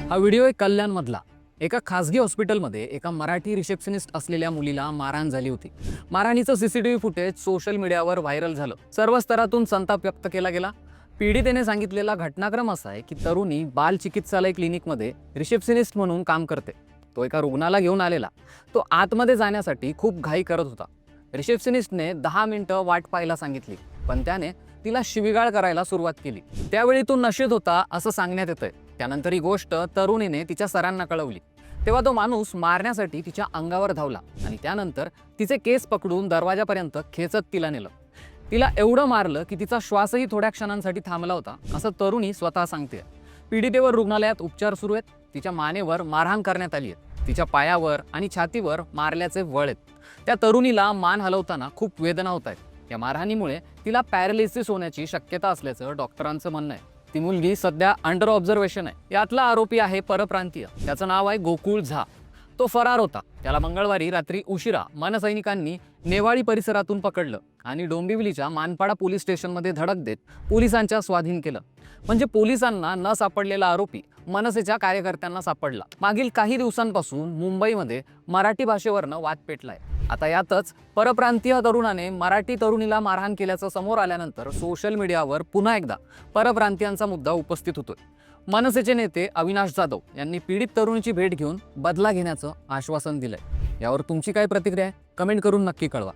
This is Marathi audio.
हा व्हिडिओ आहे कल्याणमधला। एका खासगी हॉस्पिटलमध्ये एका मराठी रिसेप्शनिस्ट असलेल्या मुलीला मारहाण झाली होती। मारहाणीचं सीसीटीव्ही फुटेज सोशल मीडियावर व्हायरल झालं। सर्व स्तरातून संताप व्यक्त केला गेला। पीडितेने सांगितलेला घटनाक्रम असा आहे की तरुणी बाल चिकित्सालय क्लिनिकमध्ये रिसेप्शनिस्ट म्हणून काम करते। तो एका रुग्णाला घेऊन आलेला। तो आतमध्ये जाण्यासाठी खूप घाई करत होता। रिसेप्शनिस्टने 10 मिनिटं वाट पाहायला सांगितली, पण त्याने तिला शिवीगाळ करायला सुरुवात केली। त्यावेळी तो नशेत होता असं सांगण्यात येतंय। त्यानंतर ही गोष्ट तरुणीने तिच्या सरांना कळवली। तेव्हा तो माणूस मारण्यासाठी तिच्या अंगावर धावला आणि त्यानंतर तिचे केस पकडून दरवाजापर्यंत खेचत तिला नेलं। तिला एवढं मारलं की तिचा श्वासही थोड्या क्षणांसाठी थांबला होता, असं तरुणी स्वतः सांगते। पीडितेवर रुग्णालयात उपचार सुरू आहेत। तिच्या मानेवर मारहाण करण्यात आली आहे। तिच्या पायावर आणि छातीवर मारल्याचे वळ आहेत। त्या तरुणीला मान हलवताना खूप वेदना होत आहेत। या मारहाणीमुळे तिला पॅरालिसिस होण्याची शक्यता असल्याचं डॉक्टरांचं म्हणणं आहे। ती मुलगी सध्या अंडर ऑब्झर्वेशन आहे। यातला आरोपी आहे परप्रांतीय। त्याचं नाव आहे गोकुळ झा। तो फरार होता। त्याला मंगळवारी रात्री उशिरा मनसैनिकांनी नेवाळी परिसरातून पकडलं आणि डोंबिवलीच्या मानपाडा पोलीस स्टेशनमध्ये धडक देत पोलिसांच्या स्वाधीन केलं। म्हणजे पोलिसांना न सापडलेला आरोपी मनसेच्या कार्यकर्त्यांना सापडला। मागील काही दिवसांपासून मुंबईमध्ये मराठी भाषेवरनं वाद पेटलाय। आता यातच परप्रांतीय तरुणाने मराठी तरुणीला मारहाण केल्याचं समोर आल्यानंतर सोशल मीडियावर पुन्हा एकदा परप्रांतीयांचा मुद्दा उपस्थित होतोय। मनसेचे नेते अविनाश जाधव यांनी पीडित तरुणीची भेट घेऊन बदला घेण्याचं आश्वासन दिलंय। यावर तुमची काय प्रतिक्रिया आहे? कमेंट करून नक्की कळवा।